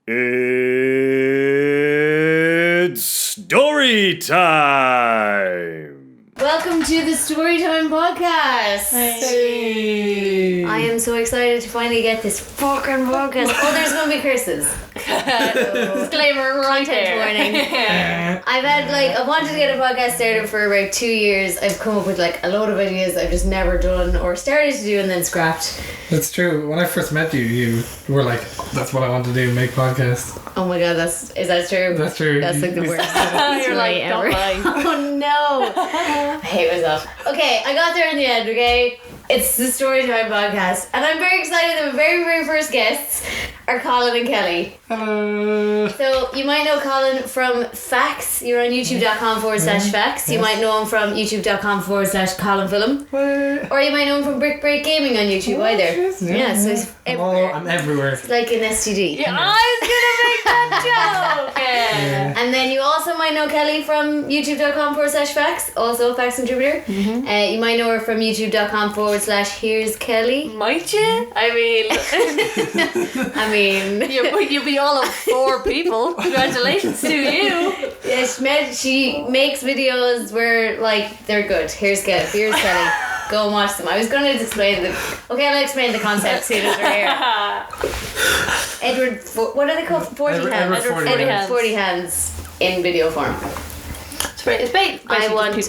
It's story time! Welcome to the Storytime Podcast! Hey. I am so excited to finally get this fucking podcast. Oh, there's going to be curses. Disclaimer right Content warning. I wanted to get a podcast started for about 2 years. I've come up with a load of ideas I've just never done or started to do and then scrapped. That's true. When I first met you, you were like, that's what I want to do, make podcasts. Oh my god, is that true? That's true. That's the worst You're like, ever. don't lie. Oh no. I hate myself. Okay, I got there in the end, okay? It's the Storytime Podcast. And I'm very excited that my very, very first guests are Colin and Kellie. Hello. So you might know Colin from Facts. You're on youtube.com/Facts. You might know him from youtube.com/ColinFilm. Or you might know him from Brick Break Gaming on YouTube either. Yeah, so he's everywhere. I'm everywhere. It's like an STD. Yeah, I was gonna make that joke. Yeah. And then you also might know Kellie from youtube.com/Facts, also a Facts contributor. You might know her from youtube.com/Here's Kellie. Might you? I mean, you'll be all of 4 people. Congratulations to you. Yeah, she makes videos where they're good. Here's Kellie. Go and watch them. I was going to explain them. Okay, I'll explain the concept soon as we're here. What are they called? 40 hands. Edward 40 hands in video form. It's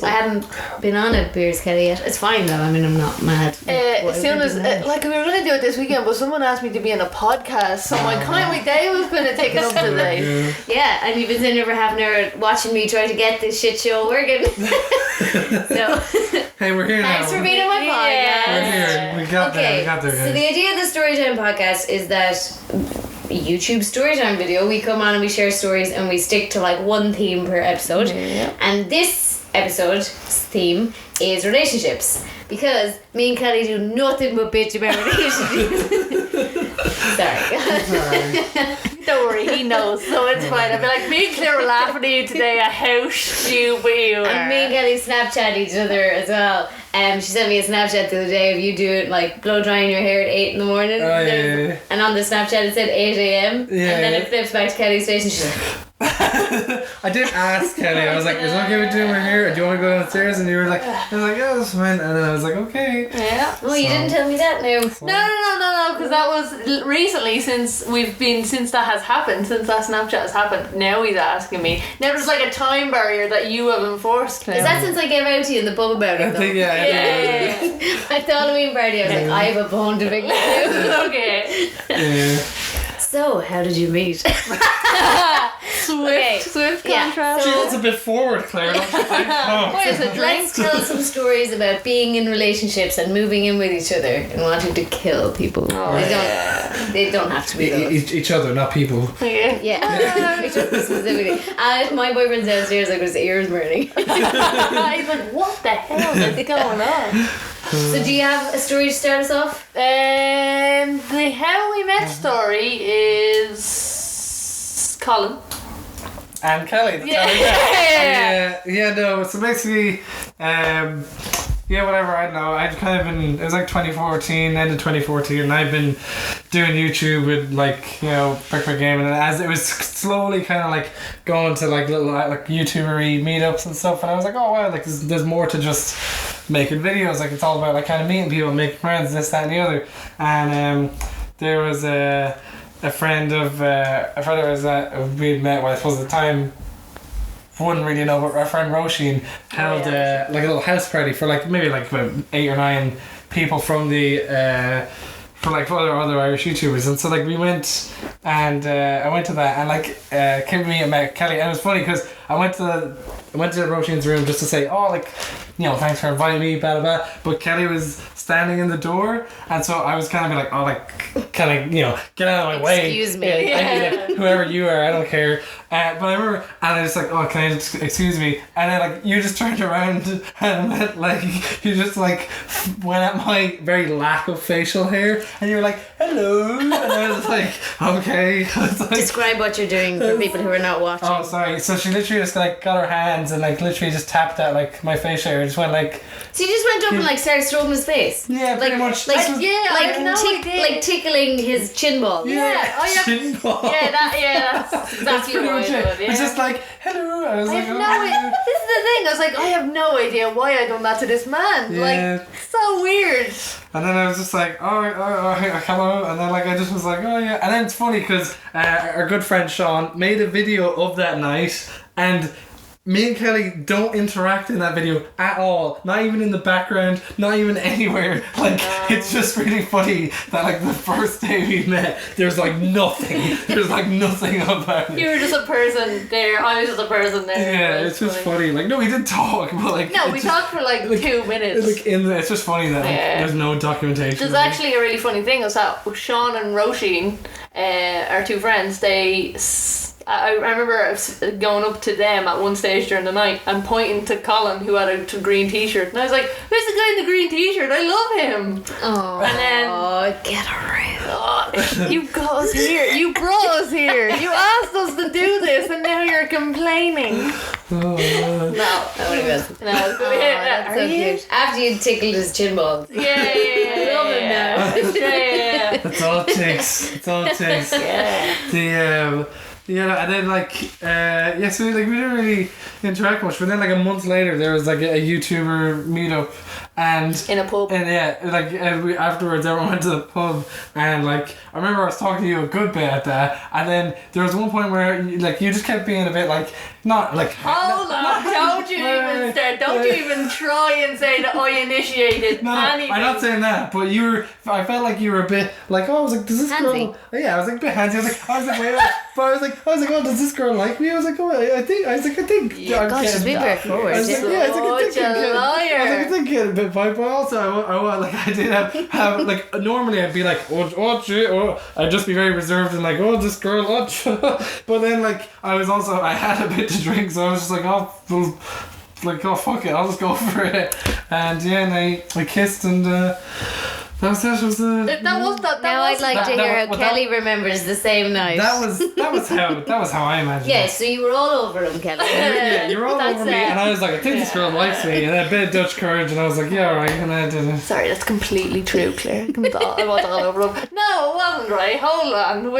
I haven't been on a Beers Kelly yet. It's fine though. I mean, I'm not mad. As soon as, we were going to do it this weekend, but someone asked me to be on a podcast, so my day was going to take it up today. Yeah, and you've been sitting here for half an hour watching me try to get this shit show working. So, Hey, we're here now. thanks for being on my podcast. We're here. We got there. So Guys. the idea of the Storytime Podcast is that YouTube Storytime video, we come on and we share stories and we stick to one theme per episode. Yeah. And this episode's theme is relationships, because me and Kellie do nothing but bitch about relationships. Sorry. Don't worry, he knows, so it's fine. I'll be like, me and Claire were laughing at you today at how stupid you are. And me and Kellie Snapchat each other as well. She sent me a Snapchat the other day of you doing blow drying your hair at 8 in the morning. Oh, yeah. And on the Snapchat it said 8 a.m. And then it flips back to Kellie's face and she's like, I did ask Kelly. I was like, "Is it okay with doing my hair? Do you want to go downstairs?" And you were like, "I was like, yeah, that's fine." And then I was like, "Okay." Yeah. oh, you didn't tell me that now. No, because that was recently since that has happened, since that Snapchat has happened. Now he's asking me. Now there's a time barrier that you have enforced. Is that since I gave out to you in the pub about it I though? think Yeah. At the Halloween party I was like, I have a bone to pick with you. Okay. Yeah. So, how did you meet? Swift Yeah, contrast. so- Gee, that's a bit forward, Claire. Don't you think? Oh. What is it, Let's tell some stories about being in relationships and moving in with each other and wanting to kill people. They don't have to be those. Each other, not people. Yeah. Yeah, each other specifically. My boyfriend's downstairs with his ears burning. He's like, what the hell is going on? So do you have a story to start us off? The how we met story is Colin. And Kelly. No. So basically, whatever. I don't know. I'd kind of been. It was 2014, end of 2014, and I've been doing YouTube with Brick Gaming, and as it was slowly kind of going to little YouTuber-y meetups and stuff, and I was like, oh wow, there's more to just making videos. It's all about kind of meeting people, making friends, this, that, and the other. And there was a friend of ours that we'd met. Well, I suppose at the time wouldn't really know, but our friend Roisin held a little house party for maybe about 8 or 9 people from the for other Irish YouTubers, and so we went, and I went to that, and came to me and met Kelly, and it was funny because I went to Roisin's room just to say, thanks for inviting me, blah blah blah, but Kelly was standing in the door, and so I was kind of get out of my way. Excuse me. Whoever you are, I don't care. But I remember, and I was like, oh, can I just, excuse me? And then you just turned around and you just went at my very lack of facial hair, and you were like, hello, and I was like, okay. Describe what you're doing for people who are not watching. Oh, sorry. So she literally just got her hands and literally just tapped at my facial hair. Just went So you just went up and started stroking his face. Yeah, pretty much. Tickling his chin ball. Chin ball. Yeah, That's exactly pretty what much I it. would, yeah. It's just like, hello. I was I like, have no idea. This is the thing. I was like, I have no idea why I done that to this man. Yeah. Like, so weird. And then I was just like, hello. And then like I just was like, oh yeah. And then it's funny because our good friend Sean made a video of that night, and me and Kelly don't interact in that video at all. Not even in the background, not even anywhere. Like, it's just really funny that like the first day we met, there's like nothing. There's like nothing about it. You were just a person there. I was just a person there. Yeah, it's just funny. Like, no, we did talk, but like... No, it we just- talked for like 2 minutes. Like it's just funny that like, Yeah. there's no documentation. There's of it. actually a really funny thing. Was that Sean and Roisin, our two friends, I remember going up to them at one stage during the night and pointing to Colin, who had a green t-shirt, and I was like, who's the guy in the green t-shirt? I love him. Oh, And then get around. oh, you got us here. You brought us here. You asked us to do this, and now you're complaining. Oh, No, That would have been. no. That's so Are you? cute. After you tickled his chin balls. Yeah. I love him now. Yeah. that's all it takes. That's all it takes. Yeah. And then like so we didn't really interact much, but then like a month later there was like a YouTuber meetup, and In a pub. afterwards everyone went to the pub, and like I remember I was talking to you a good bit at that, and then there was one point where you just kept being a bit like not like Hold on, don't you even start. Don't you even try and say that I initiated anything. I'm not saying that, but I felt like you were a bit like, oh, I was like, does this Handsy. girl? Yeah, I was like a bit handsy. I was like, wait, but I was like, oh, does this girl like me? I was like, oh, I think. Yeah, I'm gosh, getting- she's been very forward. I was like, yeah, I was like, I think Such a I'm getting- liar. I was like, I think getting a bit vibe, but also I did have like normally I'd be like, I'd just be very reserved and like, oh, this girl, but then like I had a bit to drink, so I was just like, oh, well, like, oh fuck it, I'll just go for it, and yeah, and I kissed, and that was that. Now I'd like to hear how well, Kelly remembers the same night. That was how I imagined Yeah, it. so you were all over him, Kelly. Yeah, you were all That's over me, it. and I was like, I think this girl likes me, and a bit of Dutch courage, and I was like, yeah, alright, and I did it. Sorry, that's completely true, Claire. I was all over him. No, it wasn't right. Hold on.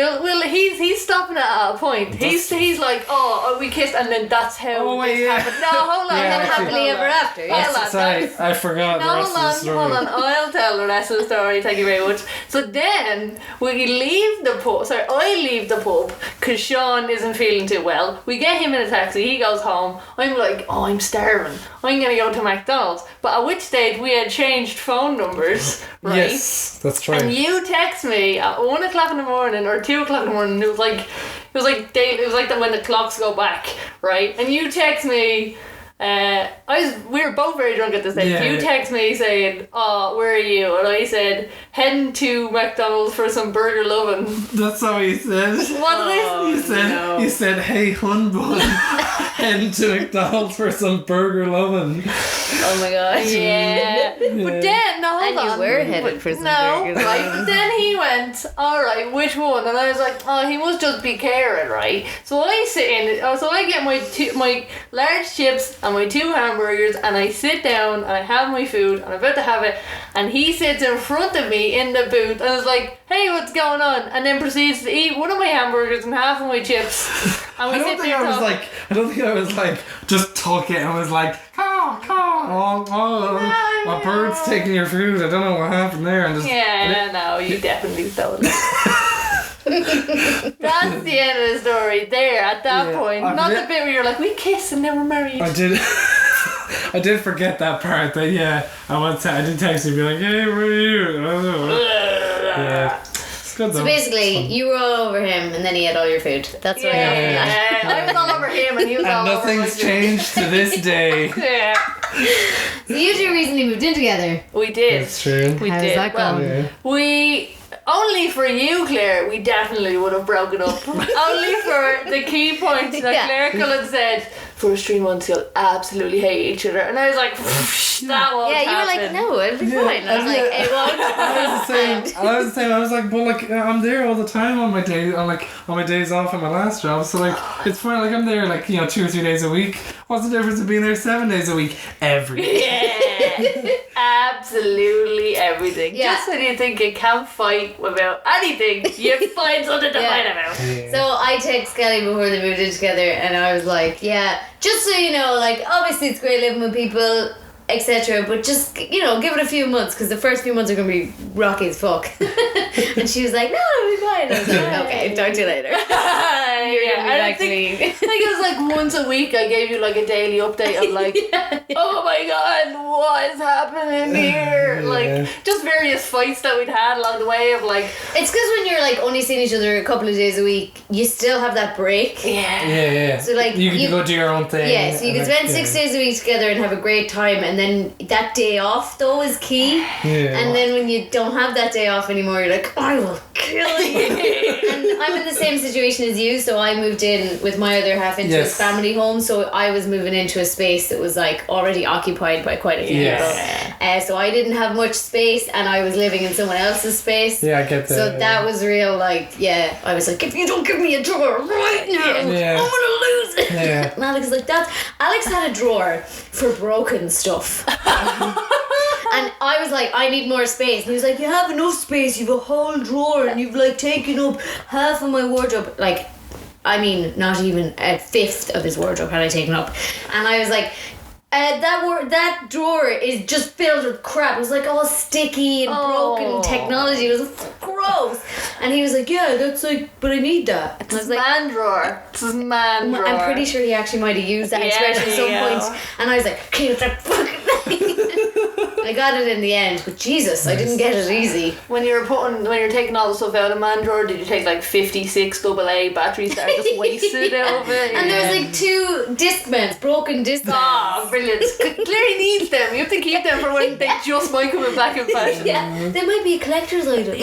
He's stopping it at a point. He's like, oh, we kissed, and then that's how Oh, wait, this yeah. happened. No, hold on. Yeah, then actually- Happily ever after. Yeah. Hold on. Sorry, I forgot the rest of the story. Hold on. I'll tell the rest of the story. Thank you very much. So then we leave the pub. Sorry, I leave the pub because Sean isn't feeling too well. We get him in a taxi. He goes home. I'm like, oh, I'm starving. I'm gonna go to McDonald's. But at which stage we had changed phone numbers, right? Yes, that's true. And you text me at 1 o'clock in the morning or 2 o'clock in the morning. It was like that when the clocks go back, right? And you text me. We were both very drunk at this stage. Yeah, You yeah. text me saying, "Oh, where are you?" And I said, "Heading to McDonald's for some burger lovin'." That's how he said. What did I? You said, hey, hun bun, heading to McDonald's for some burger lovin'. Oh my gosh. Yeah. But then, no, hold And you on. were headed for some burgers. right? But then he went, alright, which one? And I was like, oh, he must just be caring, right? So I sit in, so I get my large chips and my 2 hamburgers, and I sit down and I have my food and I'm about to have it, and he sits in front of me in the booth and is like, hey, what's going on? And then proceeds to eat one of my hamburgers and half of my chips. And we I don't think I was like just talking. I was like, my bird's taking your food. I don't know what happened there. And just Yeah, no, you definitely stole it. That's the end of the story there at that Yeah, point. I've Not re- the bit where you're like, we kissed and then we're married. I did. I did forget that part. That I did text you, and be like, hey, where are you? Yeah. It's good though. So basically, you were all over him, and then he had all your food. That's what I got from that. I was all over him and he was And all over my nothing's food. changed to this day. Yeah, So you two recently moved in together. we did. That's true. We How's did. that Well, going? Yeah. we only for you, Claire, we definitely would have broken up. Only for the key point that Yeah. Claire Cullen said, first 3 months you'll absolutely hate each other. And I was like, that won't Yeah, you were happen. like, no, it'll be fine. I was like, it won't. I was the same. I was like, but like I'm there all the time on my days. On my days off at my last job. So like it's fine. Like I'm there 2 or 3 days a week. What's the difference of being there 7 days a week every day? Yeah. absolutely everything. Yeah. Just when you think you can't fight about anything, you find something to fight about. So I text Kelly before they moved in together, and I was like, yeah, just so you know, like, obviously it's great living with people, etc., but just, you know, give it a few months, because the first few months are going to be rocky as fuck. And she was like, no, it'll be fine. I was like, okay, talk to you later. I think it was like once a week I gave you like a daily update of like, oh my god, what is happening here? Like, just various fights that we'd had along the way of like... It's because when you're like only seeing each other a couple of days a week, you still have that break. Yeah. So like you can go do your own thing. Yeah, so you can spend 6 days a week together and have a great time, and then that day off though is key. And then when you don't have that day off anymore, you're like, I will kill you. And I'm in the same situation as you, so I moved in with my other half into a family home, so I was moving into a space that was like already occupied by quite a few people. So I didn't have much space, and I was living in someone else's space. Yeah, I get that. So that was real, like, I was like, if you don't give me a drawer right now, I'm gonna lose it. Yeah. And Alex was like, that. Alex had a drawer for broken stuff. And I was like, I need more space. And he was like, you have enough space, you have a whole drawer, and you've like taken up half of my wardrobe. Like, I mean, not even a fifth of his wardrobe had I taken up. And I was like, that drawer is just filled with crap. It was like all sticky and broken technology. It was gross. And he was like, yeah, that's like, but I need that. And I was like, man drawer. This is man drawer. I'm pretty sure he actually might have used that expression at some point. And I was like, okay, it's that fucking thing. I got it in the end, but Jesus, I didn't get it easy. When you're taking all the stuff out of man drawer, did you take like 56 AA batteries that are just wasted out of it? And there was like 2 Discmans, broken Discmans. Oh, brilliant. Claire needs them. You have to keep them for when they just might come back in fashion. Yeah, they might be a collector's item.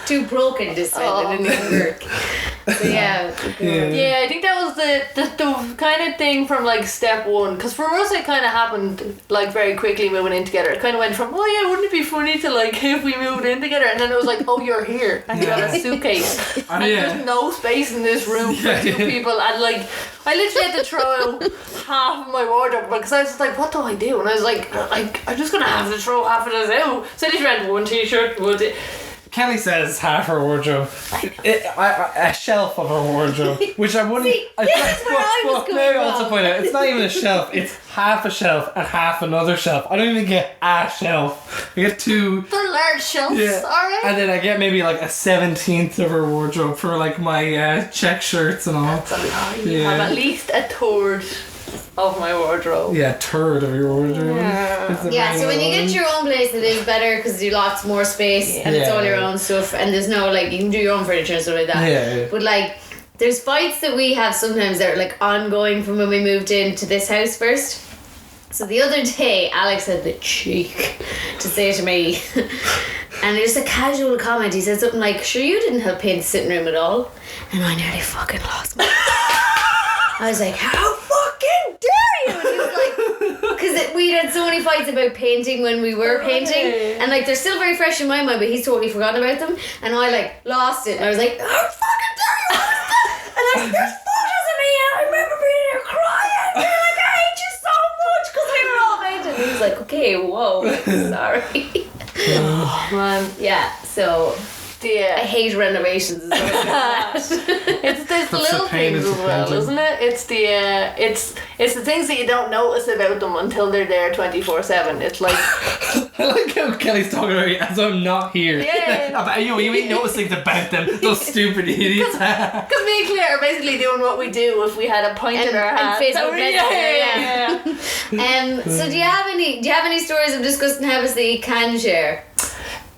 2 broken Discmans, they didn't even work. So yeah, I think that was the kind of thing from like step 1, because for us it kind of happened like very quickly moving in together. It kind of went from, oh yeah, wouldn't it be funny to like if we moved in together, and then it was like, oh, you're here and you got a suitcase and there's no space in this room for 2 people, and like I literally had to throw out half of my wardrobe because I was just like, what do I do? And I was like, I'm just gonna have to throw half of this out. So I just ran 1 t-shirt, Kelly says half her wardrobe. A shelf of her wardrobe, which I wouldn't. See, this is where I was going maybe wrong. also point out, it's not even a shelf. It's half a shelf and half another shelf. I don't even get a shelf. I get 2. they're large shelves, alright? And then I get maybe like a 17th of her wardrobe for like my check shirts and all. You have at least a third of my wardrobe. Yeah, a third of your wardrobe. Yeah, so when you get your own place, it is better because you lots more space and it's all your own stuff, and there's no like, you can do your own furniture and stuff like that. Yeah. But like, there's fights that we have sometimes that are like ongoing from when we moved into this house first. So the other day, Alex had the cheek to say to me, and it was a casual comment. He said something like, sure, you didn't help paint the sitting room at all. And I nearly fucking lost my I was like, how fucking dare you? And he was like, because we had so many fights about painting when we were painting, and like they're still very fresh in my mind, but he's totally forgotten about them, and I like lost it, and I was like, how fucking dare you? And I was like, there's photos of me, and I remember being there crying, and being like, I hate you so much, because we were all painting. And he was like, okay, whoa, sorry. Oh man. Yeah, so I hate renovations. It's these little things as well, isn't it? It's the things that you don't notice about them until they're there 24/7. It's like I like how Kelly's talking about me as I'm not here. Yeah. You ain't noticing about them, those stupid idiots. Because me and Claire are basically doing what we do if we had a point in our hand. And Facebook Messenger, So do you have any stories of disgusting habits that you can share?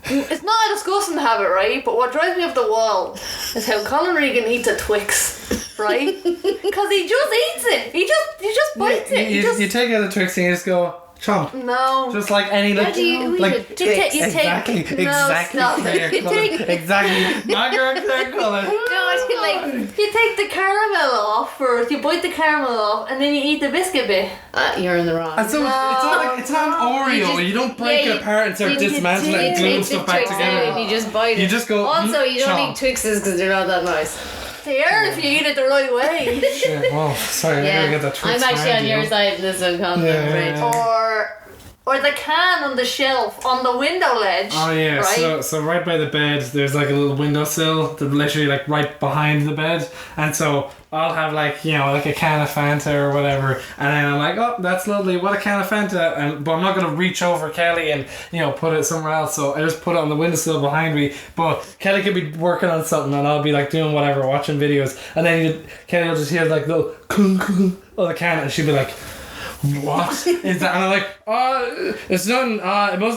It's not a disgusting habit, right? But what drives me up the wall is how Colin Regan eats a Twix, right? Because he just eats it. He just bites it. You take out the Twix and you just go chomp. No. Just like any How do you like eat a Twix? exactly. stop Claire it. Cullen. Exactly. My girl Claire Cullen. No, I feel like You take the caramel off first. You bite the caramel off, and then you eat the biscuit bit. you're in the wrong. And so it's not an Oreo. You don't break it apart and start dismantling it and gluing stuff back together. And you just bite it. You just go. Also, you don't chomp. eat Twixes because they're not that nice. They are if you eat it the right way. Shit, oh, sorry, I gotta get that Twix. I'm actually on your side in this one, Colin. I'm afraid. Or or the can on the shelf on the window ledge. Oh yeah, right? so right by the bed there's like a little windowsill that's literally like right behind the bed, and so I'll have like, you know, like a can of Fanta or whatever, and then I'm like, oh, that's lovely, what a can of Fanta, but I'm not gonna reach over Kelly and, you know, put it somewhere else, so I just put it on the windowsill behind me. But Kelly could be working on something and I'll be like doing whatever, watching videos, and then Kelly will just hear like little clunk clunk of the can, and she'll be like, what is that? And I'm like, oh, it's nothing.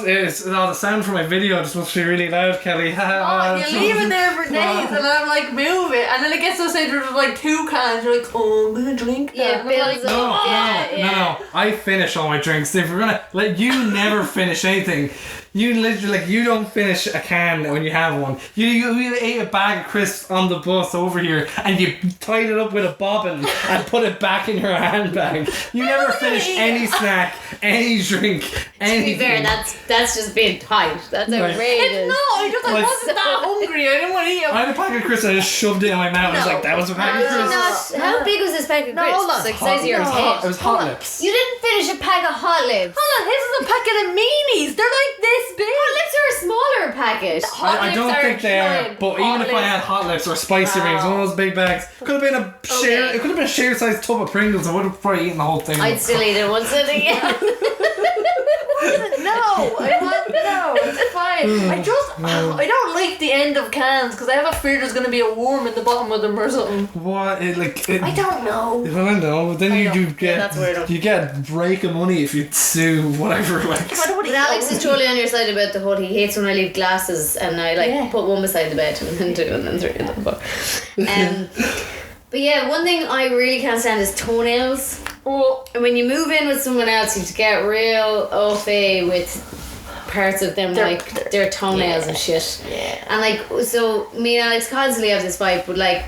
It's the sound from my video just must be really loud, Kelly. You leave it there for days, and I'm like, move it, and then it gets to the stage where there's like 2 cans. You're like, oh, I'm gonna drink that. Yeah, And I'm like, builds up. No. I finish all my drinks. If we're gonna let you never finish anything, you literally, like, you don't finish a can when you have one. You ate a bag of crisps on the bus over here and you tied it up with a bobbin and put it back in your handbag. You never finish any snack, any drink, anything. To be fair, that's just being tight. That's Right. outrageous. I wasn't that hungry. I didn't want to eat I them. had a pack of crisps and I just shoved it in my mouth. I was No. like, that was a pack of crisps. How big was this pack of crisps? hold on. It's like the size of your It was head. It was Hot Lips. You didn't finish a pack of Hot Lips. Hold on, this is a packet of meanies. They're like this big. Hot Lips are a smaller packet. I don't think they are, but even if I had Hot Lips or Spicy Rings, one of those big bags, could have been a share. Okay. It could have been a share size tub of Pringles. I would have probably eaten the whole thing. I'd still eat it once sitting. No, it's fine. I don't like the end of cans because I have a fear there's gonna be a worm in the bottom of them or something. What? I don't know. Well, I know. Then you do get that's weird. you get a break of money if you sue whatever. Like, I don't want But to Alex is totally on your side about the whole. He hates when I leave glasses and I like put one beside the bed and then 2 and then 3 and then 4. But yeah, one thing I really can't stand is toenails. Well, And when you move in with someone else, you have to get real au fait with parts of them, like their toenails and shit. Yeah. And like, so me and Alex constantly have this fight, but like,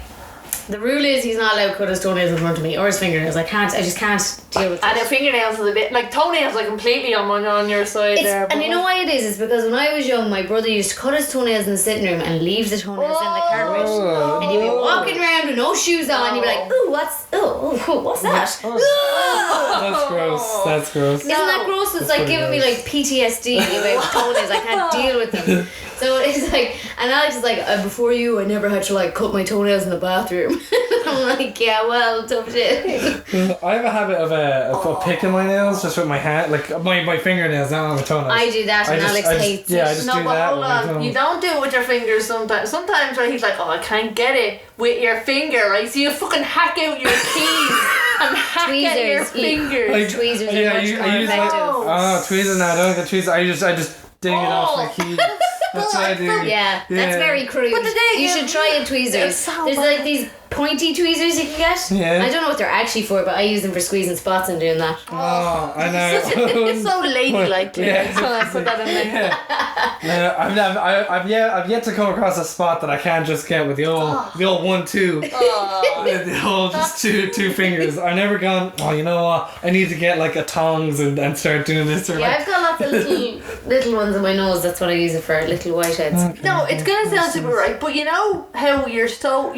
the rule is he's not allowed to cut his toenails in front of me or his fingernails. I just can't deal with and it. their fingernails is a bit like toenails are completely on your side there. And you know why it is? It's because when I was young, my brother used to cut his toenails in the sitting room and leave the toenails in the carpet. And you'd be walking around with no shoes on, and you'd be like, "Ooh, what's that?" that's gross. That's gross. Isn't that gross? It's like pretty giving me gross. like PTSD about toenails. I can't deal with them. So it's like, and Alex is like, before you, I never had to like cut my toenails in the bathroom. I'm like, yeah, well, tough shit. I have a habit of picking my nails just with my hand, like my fingernails, not my toenails. I do that, and Alex hates it. I just No, do but that. hold with my on. toes. You don't do it with your fingers sometimes. Sometimes, right, he's like, oh, I can't get it with your finger, right? So you fucking hack out your keys and hack out your Tweezers. fingers. Like, Tweezers are yeah, much I more use effective. oh, tweezers now. I don't get tweezers. I just ding it off my key. That's what I do. Yeah, that's very crude. But the thing you is- should try a tweezers. They're so There's bad. like these pointy tweezers you can get. Yeah. I don't know what they're actually for, but I use them for squeezing spots and doing that. Oh, I know. It's so ladylike to Yeah. so I put that in there. I've yet to come across a spot that I can't just get with the old 1-2. The old just two fingers. I've never gone, oh, you know what? I need to get like a tongs and start doing this or Yeah, like. I've got lots of little ones in my nose. That's what I use it for, little whiteheads. No, it's gonna sound super right, but you know how you're so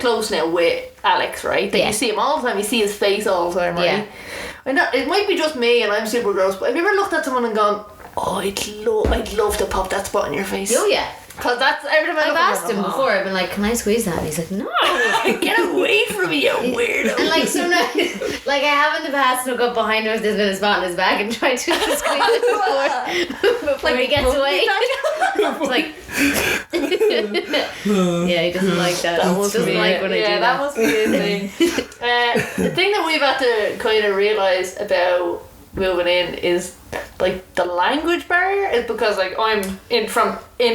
close now with Alex, right? That Yeah. you see him all the time, you see his face all the time, right? Yeah. I know it might be just me and I'm super gross, but have you ever looked at someone and gone, oh, I'd love to pop that spot in your face? Oh yeah. Because that's every time I've look at asked him before. I've been like, "Can I squeeze that?" And he's like, "No." Get away from me, you weirdo. And like sometimes, like I have in the past snuck up behind him if there's been a spot in his back and tried to squeeze it before he gets away. It's like, yeah, he doesn't like that. He doesn't like when I do that that. must be his thing. The thing that we've had to kind of realise about moving in is like the language barrier is because like I'm in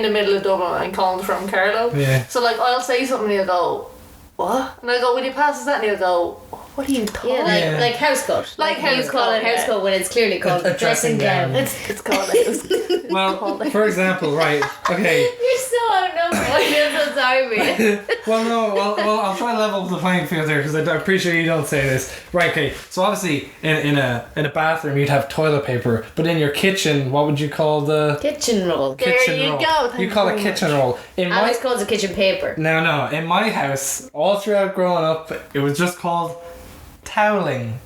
the middle of Dublin and Colin's from Carlow. Yeah. So like I'll say something and he'll go, what? And I go, will you pass us that? And he'll go, what are you talking Yeah, like Yeah. like house coat. Like you house call coat, it house yeah. coat when it's clearly called A dressing dressing gown. gown. It's called it. Well, for example, right, okay. You're so outnumbered. I'm so sorry, man. Well, I'll try to level the playing field here because I appreciate you don't say this. Right, okay. So obviously, in a bathroom, you'd have toilet paper, but in your kitchen, what would you call the Kitchen roll. There kitchen you roll? go, thank You call you it very kitchen roll. In my Alex calls it kitchen paper. no, in my house, all throughout growing up, it was just called toweling.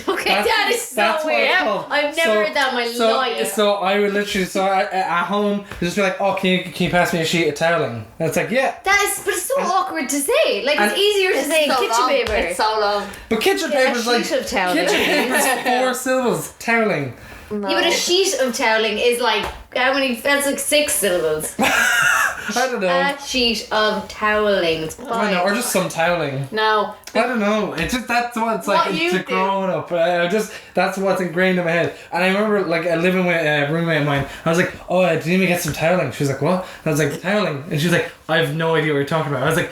Okay, that is so that's what weird. it's called. I've never heard that in my life. So I would literally, at home, just be like, oh, can you pass me a sheet of toweling? And it's like, yeah. But it's so awkward to say. Like, it's easier to say so kitchen long. paper. It's so long. But kitchen paper's like, sheet of toweling. kitchen paper's 4 syllables. Toweling. No. Yeah, but a sheet of toweling is like, how many? That's like 6 syllables. I don't know. A sheet of toweling. It's I don't know, or just some toweling. No. I don't know. It's just that's what it's like What you to do. growing up. That's what's ingrained in my head. And I remember like living with a roommate of mine. I was like, "Oh, do you need me to get some toweling?" She was like, "What?" And I was like, "Toweling." And she was like, "I have no idea what you're talking about." I was like,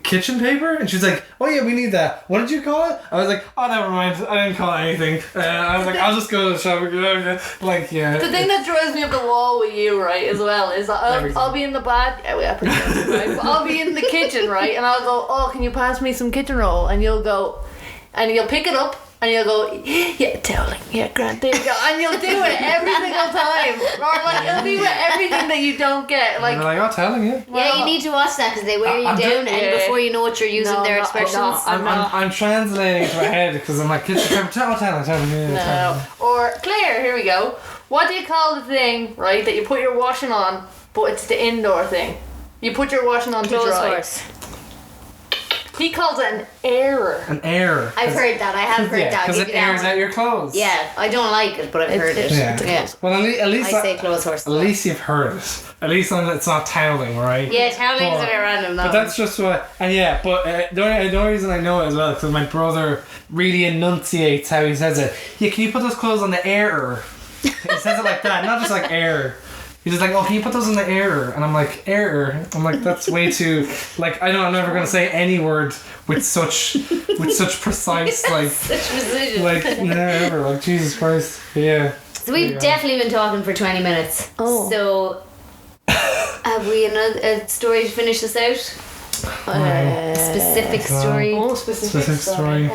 kitchen paper?" And she's like, "Oh yeah, we need that. What did you call it?" I was like, "Oh, never mind. I didn't call it anything." I was like, "I'll just go to the shop." Like, yeah. The thing that drives me up the wall with you, right, as well, is that I'll be in the pretty much, right? But I'll be in the kitchen, right, and I'll go, "Oh, can you pass me some kitchen roll?" And you'll go, and you'll pick it up, and you'll go, "Yeah, toweling, yeah, grand, there you go," and you'll do it every single time, or like it'll be with everything that you don't get, like. And they're like, "Oh, toweling, yeah." Yeah, you need to watch that because they wear you I'm down, doing- and before you know it, you're using No, their no, expressions. I'm translating to my head because I'm like, kitchen paper, toweling, yeah. No. Or Claire, here we go. What do you call the thing, right, that you put your washing on, but it's the indoor thing? You put your washing on to Clothes dry. horse. He calls it an airer. An air. I've heard that. I have heard that. Because I'll it give you that airs one. out your clothes. Yeah, I don't like it, but I've heard it. Yeah. Well, at least I say clothes horse. At least you've heard it. At least it's not toweling, right? Yeah, toweling's But- a bit random though. But that's just what, and yeah, but the only reason I know it as well because my brother really enunciates how he says it. Yeah, can you put those clothes on the air? He says it like that, not just like air. He's just like, oh, can you put those in the air? And I'm like, air? I'm like, that's way too, like, I'm never gonna say any word with such precise, like, such precision. like, never, like, Jesus Christ, yeah. So we've definitely been talking for 20 minutes. Oh. So have we a story to finish this out? Specific story. Oh, specific story.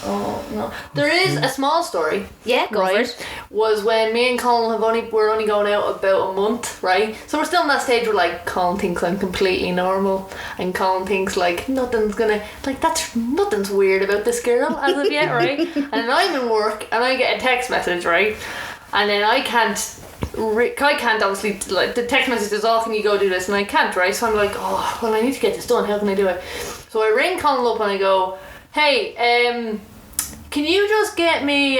Oh no. There is a small story. Yeah, go for Right, it. was when me and Colin we're only going out about a month, right? So we're still in that stage where like Colin thinks I'm completely normal, and Colin thinks like nothing's weird about this girl as of yet, right? And then I'm in work and I get a text message, right? And then I can't obviously, like, the text message is, "Oh, can you go do this?" And I can't, right? So I'm like, oh, well, I need to get this done. How can I do it? So I ring Colin up and I go, "Hey, can you just get me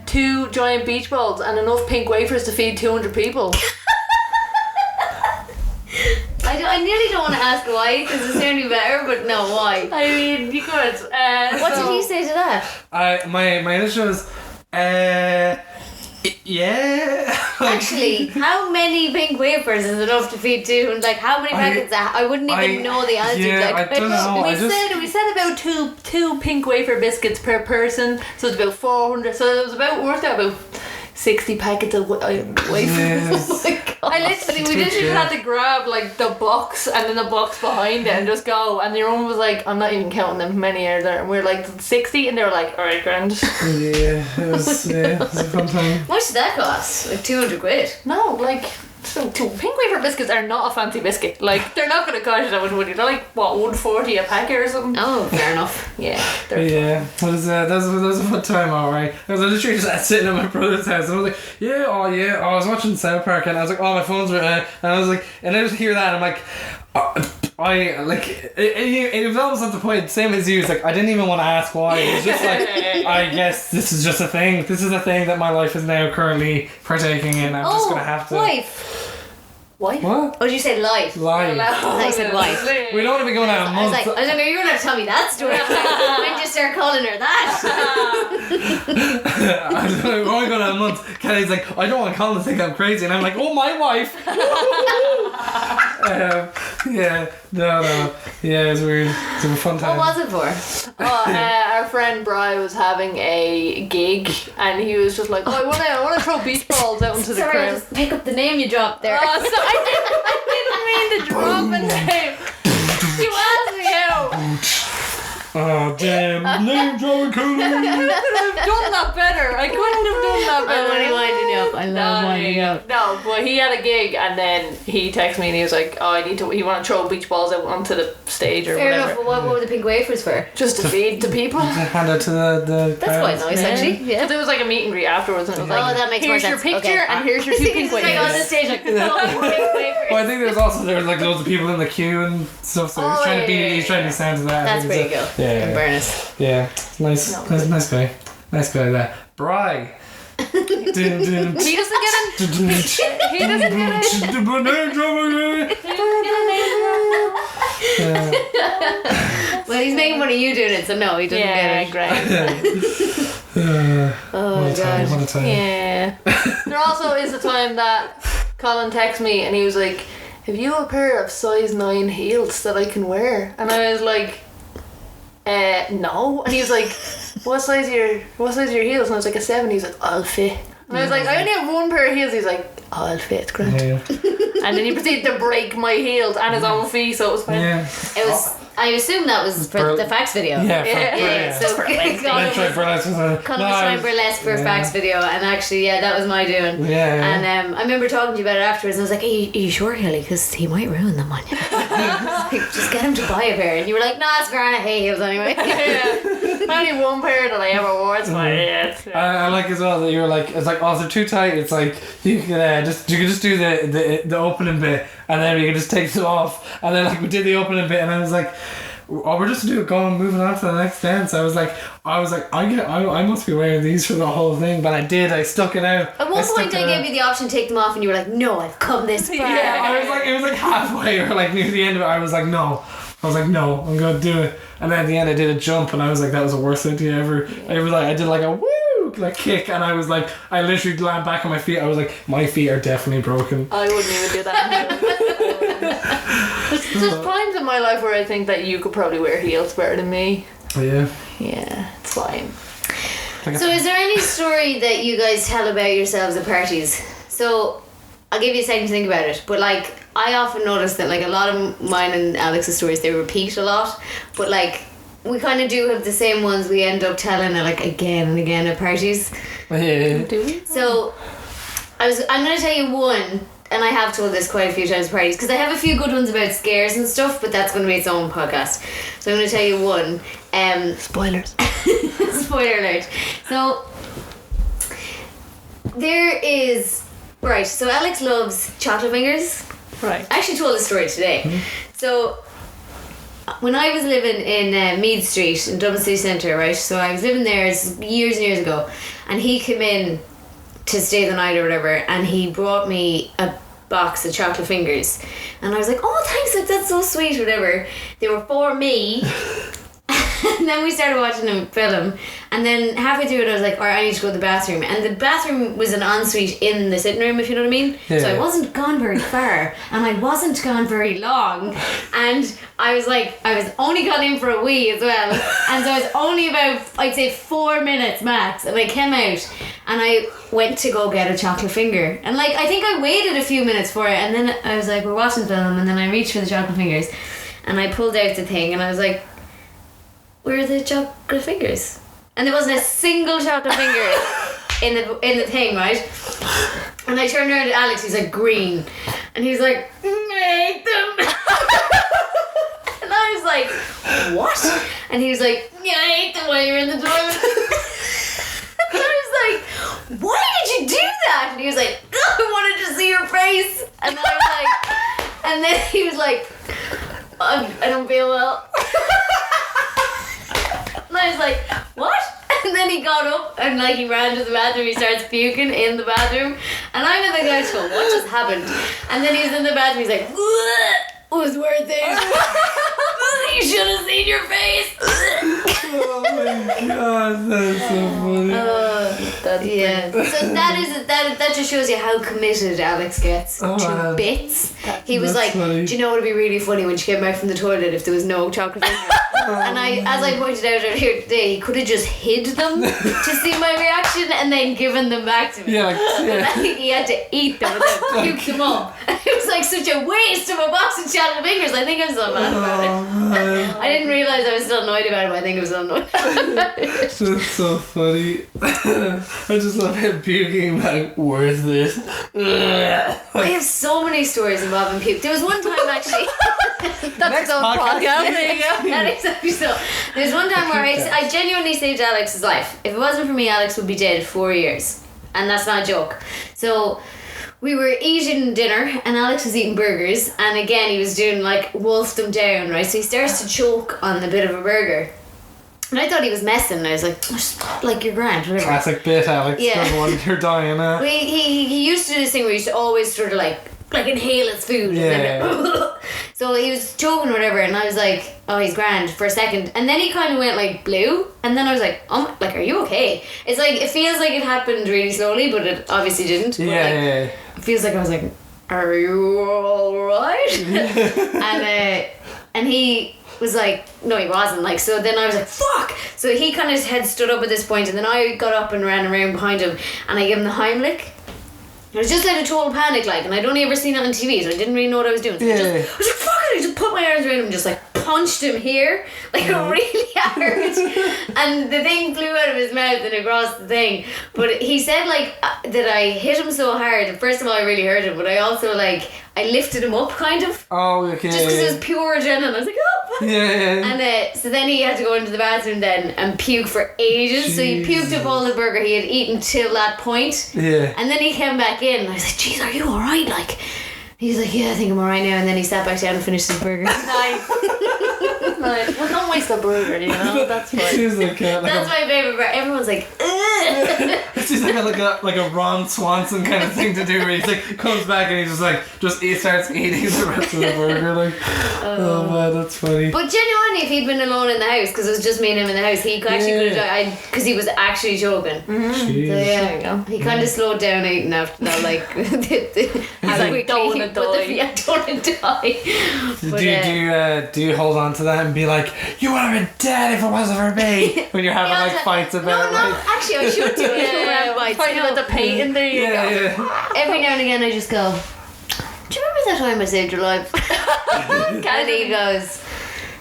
2 giant beach balls and enough pink wafers to feed 200 people?" I nearly don't want to ask why because it's only better, but no, why? I mean, you could. What did he say to that? My initial was, yeah. Actually, how many pink wafers is enough to feed 2? And like, how many packets? I wouldn't even know the answer to that I don't question. know. We said about two pink wafer biscuits per person, so it's about 400. So it was worked out about 60 packets of wafers. Yes. Oh my God. We literally had to grab like the box and then the box behind it and just go. And the woman was like, "I'm not even counting them. How many are there?" And we were like, 60, and they were like, "All right, grand." Yeah, it was a fun time. How much did that cost? Like 200 quid. No, like. So pink wafer biscuits are not a fancy biscuit. Like, they're not going to cost you that much money. They're like, what, 140 a packet or something? Oh, fair enough. Yeah. Yeah, that was a fun time, alright. I was literally just sitting at my brother's house and I was like, I was watching South Park and I was like, oh, my phone's right, and I was like, and I just hear that and I'm like, it was almost at the point, same as you, it's like, I didn't even want to ask why. It was just like, I guess this is just a thing. This is a thing that my life is now currently partaking in. I'm just going to have to. Wife. Wife? What? Oh, did you say life? Life. I said wife. We'd only be going out a I was month. like, I don't know, you're gonna have to tell me that story. When did you start calling her that? I don't know, we're only going out a month. Kelly's like, I don't want Colin to think I'm crazy. And I'm like, oh, my wife. Yeah, no. Yeah, it was weird. It was a fun time. What was it for? Our friend Bri was having a gig and he was just like, "Oh, I want to throw beach balls out into the Sorry, I'll crowd." just pick up the name you dropped there. Oh, so I didn't mean to drop a name. You asked me out. Oh, damn. Name dropping Colin. done that better. I couldn't have done that better. I'm only winding you up. I love winding you up. No, but he had a gig and then he texted me and he was like, oh, he want to throw beach balls out onto the stage or Fair whatever. enough, but what were the pink wafers for? Just to feed the people. Hand it to the That's quite nice, actually. Yeah. Because it was like a meet and greet afterwards and it was Oh, like, that makes more here's your sense. picture Okay. and here's your two pink It's like on the wafers. stage, like, pink wafers. Well, I think there was like loads of people in the queue and stuff, so Oh, he's trying to be sound to that. That's I think pretty so. cool. Yeah, In fairness. yeah. Nice guy. Nice guy there. Bri. He doesn't get in. He doesn't get in. Well, he's making fun of you doing it, so no, he doesn't Yeah, get it. great. Oh, What a time, God. what a time. Yeah. There also is a time that Colin texted me and he was like, have you a pair of size 9 heels that I can wear? And I was like, no. And he was like, what size are your heels? And I was like, a 7. He's like, I'll fit. And I was like, I only have one pair of heels. He's like, I'll fit, grand. Yeah. And then he proceeded to break my heels and his own feet, so it was fine. Yeah. It was. I assume that was for the facts video. Yeah. Yeah. So Colin was trying burlesque for a facts video, and actually, yeah, that was my doing. Yeah. And I remember talking to you about it afterwards, and I was like, are you sure, Kelly? Because he might ruin them on you. Like, just get him to buy a pair. And you were like, nah, it's grand, I hate heels anyway. Yeah. Only one pair that I ever wore. It's fine. Yeah. I like as well that you were like, it's like, oh, if they're too tight, it's like you can just do the opening bit, and then we can just take them off, and then like we did the opening bit, and I was like, oh, we're just moving on to the next dance. I was like, I must be wearing these for the whole thing, but I stuck it out. At one point, I gave you the option to take them off, and you were like, no, I've come this far. Yeah, it was like halfway or like near the end of it. I was like, no, I'm gonna do it. And then at the end, I did a jump, and I was like, that was the worst idea ever. I did like a woo like kick, and I was like, I literally landed back on my feet. I was like, my feet are definitely broken. I wouldn't even do that. There's times in my life where I think that you could probably wear heels better than me. Yeah. Yeah, it's fine. So is there any story that you guys tell about yourselves at parties? So I'll give you a second to think about it, but like I often notice that like a lot of mine and Alex's stories, they repeat a lot, but like we kind of do have the same ones we end up telling like again and again at parties. Yeah. Do we? So I'm going to tell you one, and I have told this quite a few times at parties, because I have a few good ones about scares and stuff, but that's going to be its own podcast. So I'm going to tell you one. Spoilers. Spoiler alert. So there is, right, so Alex loves chocolate fingers. Right. I actually told this story today. So when I was living in Mead Street in Dublin City Centre, right, so I was living there years and years ago, and he came in to stay the night or whatever, and he brought me a box of chocolate fingers, and I was like, oh thanks, like, that's so sweet, whatever. They were for me. And then we started watching a film, and then halfway through it I was like, alright, I need to go to the bathroom, and the bathroom was an ensuite in the sitting room, if you know what I mean. Yeah. So I wasn't gone very far, and I wasn't gone very long, and I was only gone in for a wee as well, and so I was only about, I'd say 4 minutes max, and I came out and I went to go get a chocolate finger, and like I think I waited a few minutes for it, and then I was like, we're watching film, and then I reached for the chocolate fingers, and I pulled out the thing, and I was like, where are the chocolate fingers? And there wasn't a single chocolate finger in the thing, right? And I turned around to Alex, he's like, green. And he's like, I hate them. And I was like, what? And he was like, yeah, I hate them while you're in the toilet. And I was like, why did you do that? And he was like, I wanted to see your face. And I was like, and then he was like, I don't feel well. And I was like, what? And then he got up and like he ran to the bathroom, he starts puking in the bathroom, and I'm in the couch going, what just happened? And then he's in the bathroom, he's like, it was worth it. You should have seen your face. Oh my god, that's so funny. That That's Yeah, so that just shows you how committed Alex gets to bits. He was That's like, funny. do you know what would be really funny when she came out from the toilet if there was no chocolate finger? And as I pointed out earlier today, he could have just hid them to see my reaction and then given them back to me. Yeah, like, yeah. But he had to eat them and then puke them up. It was like such a waste of a box of chocolate fingers. I think I'm still mad about it. I didn't realise I was still annoyed about it, but I think I was still annoyed about it. That's so funny. I just love him puking like, where's this? I have so many stories involving puke. There was one time actually. That's his own podcast. There you go. That is actually so. There's one time where I genuinely saved Alex's life. If it wasn't for me, Alex would be dead 4 years. And that's not a joke. So we were eating dinner and Alex was eating burgers, and again he was doing like wolf them down, right? So he starts to choke on the bit of a burger. And I thought he was messing, and I was like, oh, just like your grand, whatever. Classic bit, Alex. Yeah. Good one. You're dying, He used to do this thing where he used to always sort of like inhale his food. Yeah. And then so he was choking or whatever, and I was like, oh, he's grand for a second. And then he kind of went like blue, and then I was like, oh, like, are you okay? It's like, it feels like it happened really slowly, but it obviously didn't. But Yeah. it feels like I was like, are you alright? And he was like, no, he wasn't. Like, so then I was like, fuck. So he kind of his head stood up at this point, and then I got up and ran around behind him, and I gave him the Heimlich. It was just like a total panic, like, and I'd only ever seen it on TV, so I didn't really know what I was doing. So I was like, fuck it, I just put my arms around him and just like punched him here, like really hard. And the thing flew out of his mouth and across the thing. But he said like that I hit him so hard. First of all, I really hurt him, but I also like, I lifted him up kind of. Oh, okay. Just because it was pure adrenaline. I was like, oh. Yeah. And so then he had to go into the bathroom then and puke for ages. Jeez. So he puked up all the burger he had eaten till that point. Yeah. And then he came back in and I was like, geez, are you alright? Like, he's like, yeah, I think I'm alright now. And then he sat back down and finished his burger. Nice. Nice. Well, don't waste a burger, you know? That's fine. She's like That's my favourite part. Everyone's like, ugh. She's like a Ron Swanson kind of thing to do where he's like comes back and he's just he starts eating the rest of the burger like oh man, that's funny. But genuinely, if he'd been alone in the house, because it was just me and him in the house, he actually could have died because he was actually choking. So There you go. he kind of slowed down eating after that, like like, don't wanna die. I don't want to die. But, Do you hold on to that and be like, you would have been dead if it wasn't for me when you're having Yeah, like fights about no, actually I should do it. Fighting with the paint in there. yeah. Every now and again I just go, do you remember that time I saved your life? And he goes,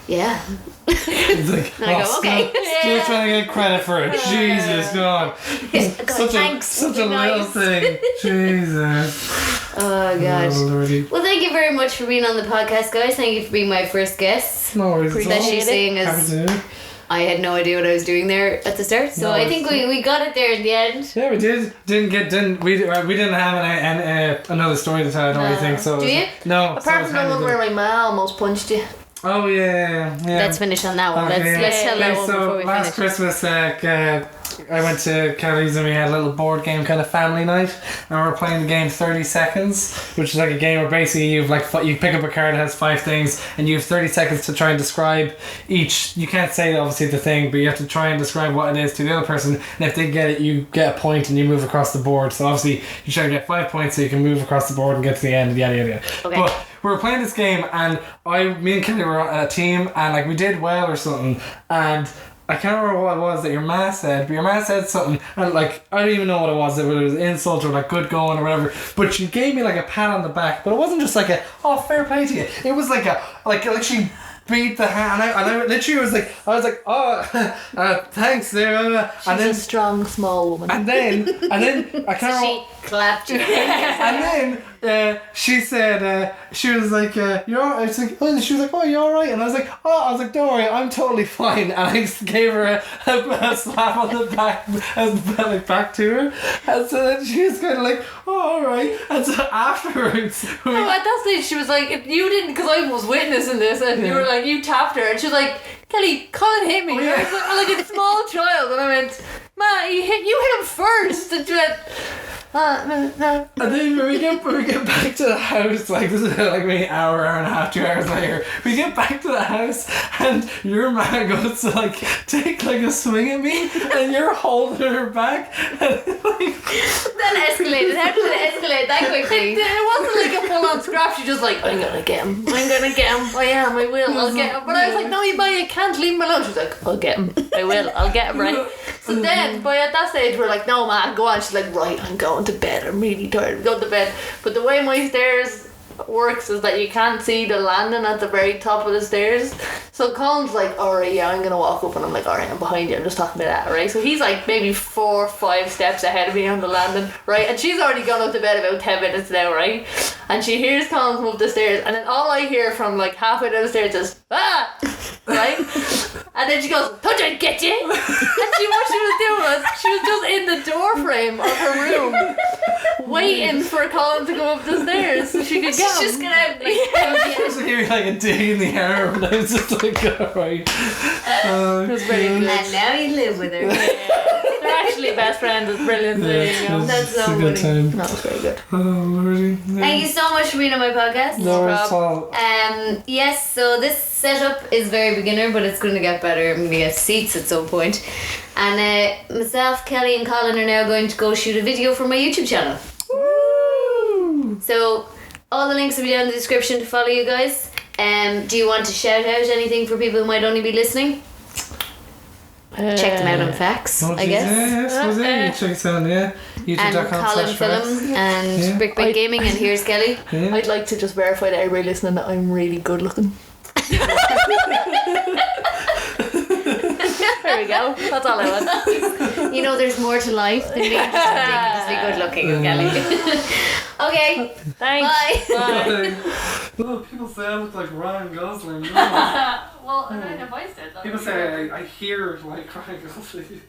yeah. It's like, And I go, okay. Still trying to get credit for it. Jesus, God. Thanks. Such a little thing. Jesus. Oh God. Oh, Lordy. Well, thank you very much for being on the podcast, guys. Thank you for being my first guest. No worries. Especially seeing Happy as to. I had no idea what I was doing there at the start, so I think we got it there in the end. Yeah, we did. We didn't have another story to tell. I don't think so. Do you? No. Apart from the one where my ma almost punched you. Oh yeah. Let's finish on that one. Okay, Let's tell that one before we last finish. Christmas, I went to Kellie's and we had a little board game kind of family night, and we were playing the game 30 Seconds, which is like a game where basically you pick up a card that has 5 things and you have 30 seconds to try and describe each. You can't say obviously the thing, but you have to try and describe what it is to the other person, and if they get it, you get a point and you move across the board. So obviously you try to get 5 points so you can move across the board and get to the end and yada yada yada. Okay. But we were playing this game and me and Kelly were on a team and like we did well or something, and I can't remember what it was that your ma said, but your ma said something, and like I don't even know what it was, whether it was an insult or like good going or whatever, but she gave me like a pat on the back, but it wasn't just like a fair play to you. It was like like she beat the hand, and I literally was like thanks there, and then She's a strong, small woman. and then I can't remember. She clapped you. And then she said she was like you're all right. She was like, oh, you're alright, and I was like, don't worry, I'm totally fine, and I just gave her a slap on the back like back to her, and so then she was kind of like, oh, alright, and so afterwards No, at that stage she was like, if you didn't, because I was witnessing this, and you were like, you tapped her, and she was like, Kelly, Colin hit me. Oh, yeah. And I was like a small child, and I went, Ma, you hit him first, and she went, no. And then when we get back to the house, like this is like maybe an hour and a half, 2 hours later, we get back to the house and your man goes to like take like a swing at me and you're holding her back and like That escalated. How did it escalate that quickly? It wasn't like a full on scrap. She just like, I'm gonna get him. I am. I will. I'll get him. But I was like, no, you can't leave him alone. She's like, I'll get him. I will. I'll get him, right? So then, by at that stage, we're like, no, man, go on. She's like, right, I'm going to bed. I'm really tired. Go to bed. But the way my stairs works is that you can't see the landing at the very top of the stairs. So Colin's like, alright, yeah, I'm gonna walk up, and I'm like, alright, I'm behind you, I'm just talking about that, right? So he's like maybe 4 or 5 steps ahead of me on the landing, right? And she's already gone up to bed about 10 minutes now, right? And she hears Colin come up the stairs, and then all I hear from like halfway down the stairs is, ah! Right? And then she goes, don't I get you? And what she was doing was, she was just in the door frame of her room waiting for Colin to go up the stairs so she could get him. Just gonna like, I was supposed to hear like a dig in the air, but I was just like, alright. It was very good. and now you live with her. They're actually best friends. It's brilliant. That's it's so a good funny. time. That was very good. Oh, Lordy. Thank you so much for being on my podcast. No, it's all. Yes, so this setup is very beginner, but it's going to get better. I'm going to get seats at some point. And myself, Kelly and Colin are now going to go shoot a video for my YouTube channel. Woo! So all the links will be down in the description to follow you guys. Do you want to shout out anything for people who might only be listening? Check them out on Facts, I guess. Yes, was it? You check it out, yeah. And Colin Film and Brick Brick Gaming, and here's Kelly. Yeah. I'd like to just verify to everybody listening that I'm really good looking. There we go. That's all I want. You know, there's more to life than being just be good looking, Kelly. Okay, Thanks. bye. Look, people say I look like Ryan Gosling. Well, I don't know if I said that. People say I hear like Ryan Gosling.